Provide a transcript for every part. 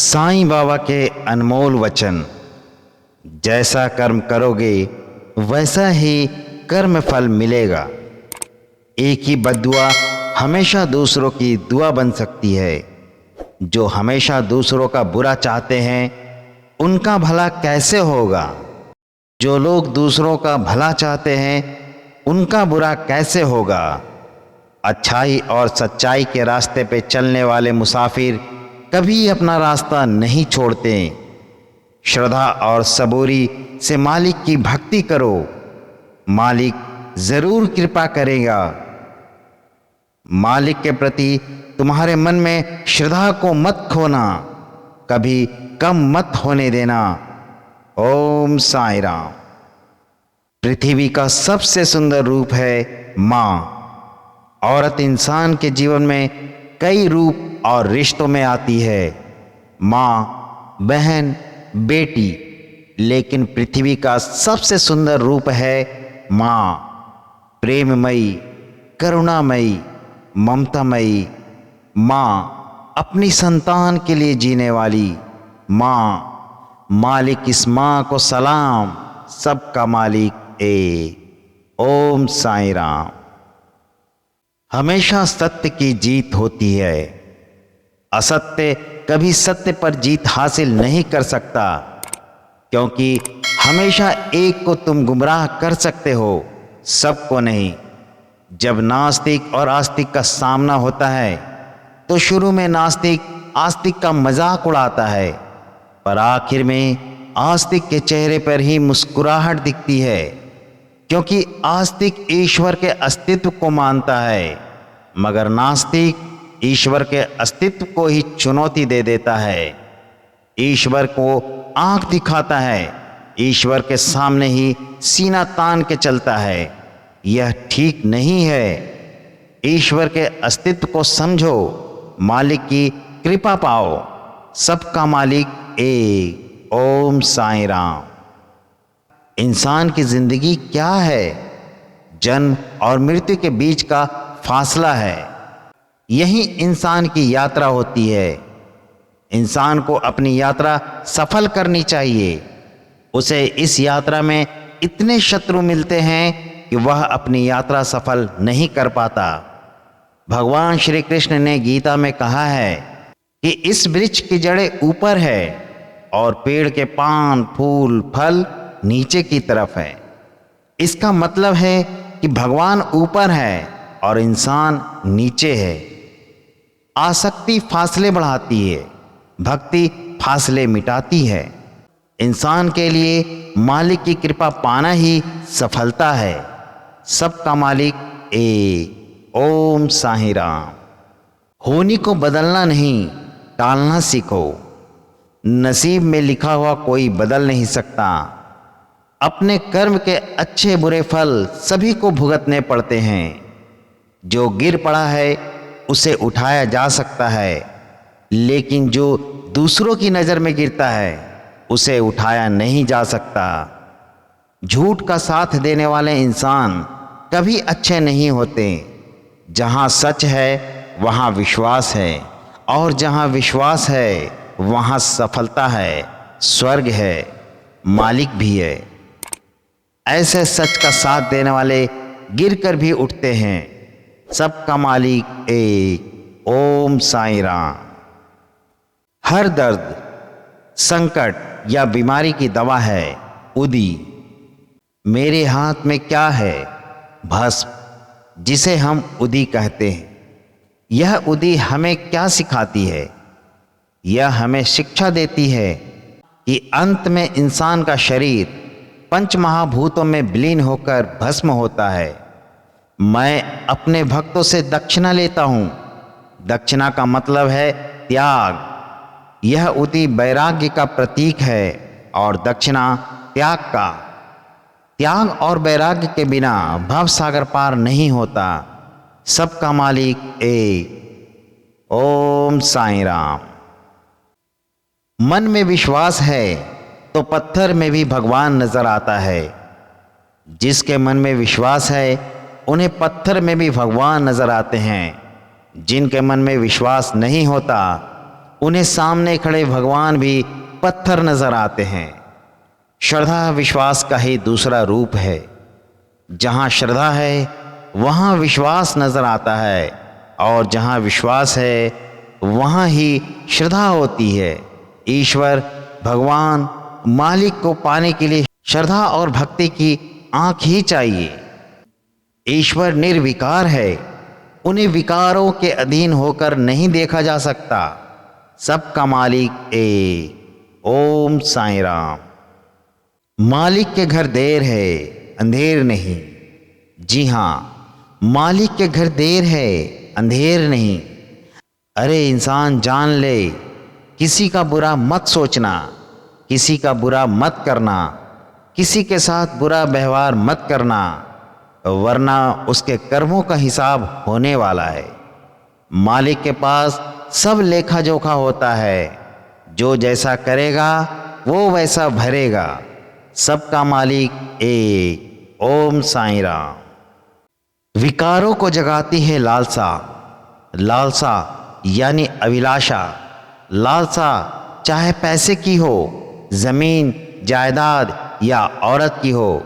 साईं बाबा के अनमोल वचन, जैसा कर्म करोगे वैसा ही कर्म फल मिलेगा। एक ही बद्दुआ हमेशा दूसरों की दुआ बन सकती है। जो हमेशा दूसरों का बुरा चाहते हैं उनका भला कैसे होगा? जो लोग दूसरों का भला चाहते हैं उनका बुरा कैसे होगा? अच्छाई और सच्चाई के रास्ते पे चलने वाले मुसाफिर कभी अपना रास्ता नहीं छोड़ते। श्रद्धा और सबूरी से मालिक की भक्ति करो, मालिक जरूर कृपा करेगा। मालिक के प्रति तुम्हारे मन में श्रद्धा को मत खोना, कभी कम मत होने देना। ओम साईं राम। पृथ्वी का सबसे सुंदर रूप है माँ। औरत इंसान के जीवन में कई रूप और रिश्तों में आती है, माँ, बहन, बेटी, लेकिन पृथ्वी का सबसे सुंदर रूप है माँ। प्रेममयी, करुणामयी, ममतामयी माँ, अपनी संतान के लिए जीने वाली माँ। मालिक इस माँ को सलाम, सबका मालिक एक। ओम साईं राम। हमेशा सत्य की जीत होती है। असत्य कभी सत्य पर जीत हासिल नहीं कर सकता, क्योंकि हमेशा एक को तुम गुमराह कर सकते हो, सबको नहीं। जब नास्तिक और आस्तिक का सामना होता है तो शुरू में नास्तिक आस्तिक का मजाक उड़ाता है, पर आखिर में आस्तिक के चेहरे पर ही मुस्कुराहट दिखती है, क्योंकि आस्तिक ईश्वर के अस्तित्व को मानता है, मगर नास्तिक ईश्वर के अस्तित्व को ही चुनौती दे देता है। ईश्वर को आंख दिखाता है, ईश्वर के सामने ही सीना तान के चलता है। यह ठीक नहीं है। ईश्वर के अस्तित्व को समझो, मालिक की कृपा पाओ, सबका मालिक एक। ओम साईं राम। इंसान की जिंदगी क्या है? जन्म और मृत्यु के बीच का फासला है। यही इंसान की यात्रा होती है। इंसान को अपनी यात्रा सफल करनी चाहिए। उसे इस यात्रा में इतने शत्रु मिलते हैं कि वह अपनी यात्रा सफल नहीं कर पाता। भगवान श्री कृष्ण ने गीता में कहा है कि इस वृक्ष की जड़ें ऊपर है और पेड़ के पान, फूल, फल नीचे की तरफ है। इसका मतलब है कि भगवान ऊपर है और इंसान नीचे है। आसक्ति फासले बढ़ाती है, भक्ति फासले मिटाती है। इंसान के लिए मालिक की कृपा पाना ही सफलता है। सबका मालिक एक। ओम साईं राम। होनी को बदलना नहीं, टालना सीखो। नसीब में लिखा हुआ कोई बदल नहीं सकता। अपने कर्म के अच्छे बुरे फल सभी को भुगतने पड़ते हैं। जो गिर पड़ा है उसे उठाया जा सकता है, लेकिन जो दूसरों की नज़र में गिरता है उसे उठाया नहीं जा सकता। झूठ का साथ देने वाले इंसान कभी अच्छे नहीं होते। जहाँ सच है वहाँ विश्वास है, और जहाँ विश्वास है वहाँ सफलता है, स्वर्ग है, मालिक भी है। ऐसे सच का साथ देने वाले गिरकर भी उठते हैं। सबका मालिक एक। ओम साईं राम। हर दर्द, संकट या बीमारी की दवा है उदी। मेरे हाथ में क्या है? भस्म, जिसे हम उदी कहते हैं। यह उदी हमें क्या सिखाती है? यह हमें शिक्षा देती है कि अंत में इंसान का शरीर पंच महाभूतों में विलीन होकर भस्म होता है। मैं अपने भक्तों से दक्षिणा लेता हूँ। दक्षिणा का मतलब है त्याग। यह उदी वैराग्य का प्रतीक है और दक्षिणा त्याग का। त्याग और वैराग्य के बिना भव सागर पार नहीं होता। सबका मालिक एक। ओम साईं राम। मन में विश्वास है तो पत्थर में भी भगवान नजर आता है। जिसके मन में विश्वास है उन्हें पत्थर में भी भगवान नजर आते हैं। जिनके मन में विश्वास नहीं होता उन्हें सामने खड़े भगवान भी पत्थर नजर आते हैं। श्रद्धा विश्वास का ही दूसरा रूप है। जहाँ श्रद्धा है वहाँ विश्वास नजर आता है, और जहाँ विश्वास है वहाँ ही श्रद्धा होती है। ईश्वर भगवान मालिक को पाने के लिए श्रद्धा और भक्ति की आंख ही चाहिए। ईश्वर निर्विकार है, उन्हें विकारों के अधीन होकर नहीं देखा जा सकता। सबका मालिक एक। ओम साईं राम। मालिक के घर देर है, अंधेर नहीं। जी हाँ, मालिक के घर देर है, अंधेर नहीं। अरे इंसान जान ले, किसी का बुरा मत सोचना, किसी का बुरा मत करना, किसी के साथ बुरा व्यवहार मत करना, वरना उसके कर्मों का हिसाब होने वाला है। मालिक के पास सब लेखा जोखा होता है, जो जैसा करेगा वो वैसा भरेगा। सबका मालिक एक। ओम साईं राम। विकारों को जगाती है लालसा। लालसा यानी अभिलाषा। लालसा चाहे पैसे की हो, जमीन जायदाद या औरत की हो,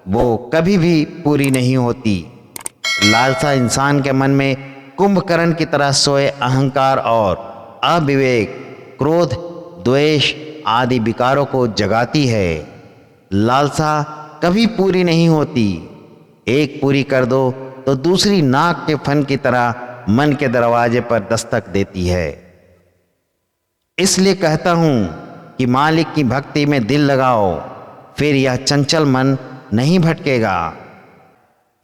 वो कभी भी पूरी नहीं होती। लालसा इंसान के मन में कुंभकर्ण की तरह सोए अहंकार और अविवेक, क्रोध, द्वेष आदि विकारों को जगाती है। लालसा कभी पूरी नहीं होती। एक पूरी कर दो तो दूसरी नाक के फन की तरह मन के दरवाजे पर दस्तक देती है। इसलिए कहता हूं कि मालिक की भक्ति में दिल लगाओ, फिर यह चंचल मन नहीं भटकेगा।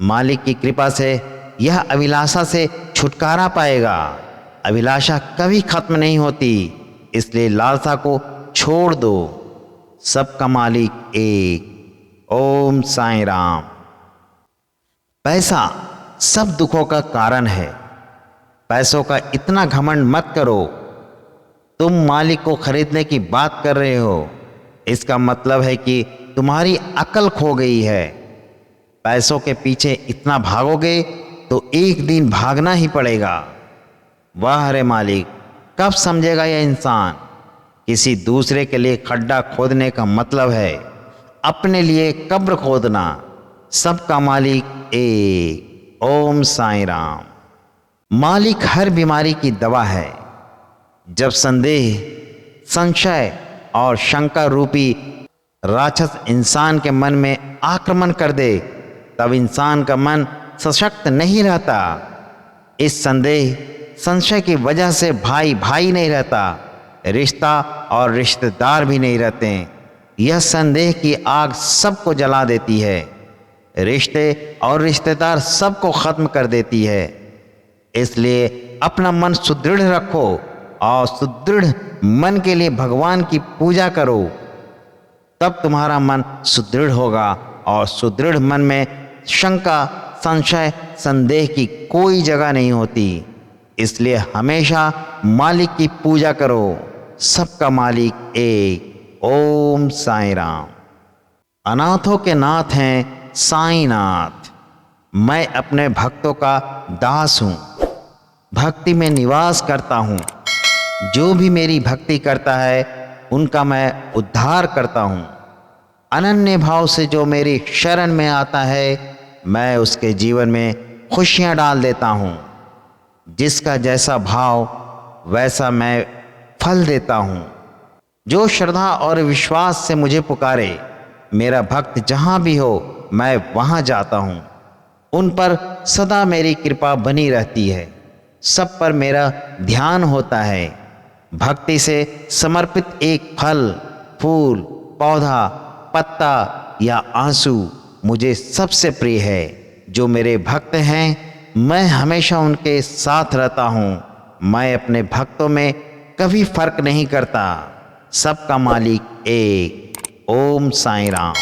मालिक की कृपा से यह अभिलाषा से छुटकारा पाएगा। अभिलाषा कभी खत्म नहीं होती, इसलिए लालसा को छोड़ दो। सबका मालिक एक। ओम साईं राम। पैसा सब दुखों का कारण है। पैसों का इतना घमंड मत करो। तुम मालिक को खरीदने की बात कर रहे हो, इसका मतलब है कि तुम्हारी अकल खो गई है। पैसों के पीछे इतना भागोगे तो एक दिन भागना ही पड़ेगा। वाह रे मालिक, कब समझेगा यह इंसान? किसी दूसरे के लिए खड्डा खोदने का मतलब है अपने लिए कब्र खोदना। सबका मालिक एक। ओम साईं राम। मालिक हर बीमारी की दवा है। जब संदेह, संशय और शंका रूपी राक्षस इंसान के मन में आक्रमण कर दे, तब इंसान का मन सशक्त नहीं रहता। इस संदेह, संशय की वजह से भाई भाई नहीं रहता, रिश्ता और रिश्तेदार भी नहीं रहते। यह संदेह की आग सबको जला देती है, रिश्ते और रिश्तेदार सबको खत्म कर देती है। इसलिए अपना मन सुदृढ़ रखो और सुदृढ़ मन के लिए भगवान की पूजा करो। तब तुम्हारा मन सुदृढ़ होगा और सुदृढ़ मन में शंका, संशय, संदेह की कोई जगह नहीं होती। इसलिए हमेशा मालिक की पूजा करो। सबका मालिक एक। ओम साईं राम। अनाथों के नाथ हैं साईं नाथ। मैं अपने भक्तों का दास हूँ, भक्ति में निवास करता हूँ। जो भी मेरी भक्ति करता है उनका मैं उद्धार करता हूँ। अनन्य भाव से जो मेरी शरण में आता है, मैं उसके जीवन में खुशियाँ डाल देता हूँ। जिसका जैसा भाव वैसा मैं फल देता हूँ। जो श्रद्धा और विश्वास से मुझे पुकारे, मेरा भक्त जहाँ भी हो मैं वहाँ जाता हूँ। उन पर सदा मेरी कृपा बनी रहती है, सब पर मेरा ध्यान होता है। भक्ति से समर्पित एक फल, फूल, पौधा, पत्ता या आंसू मुझे सबसे प्रिय है। जो मेरे भक्त हैं, मैं हमेशा उनके साथ रहता हूँ। मैं अपने भक्तों में कभी फर्क नहीं करता। सबका मालिक एक। ओम साईं राम।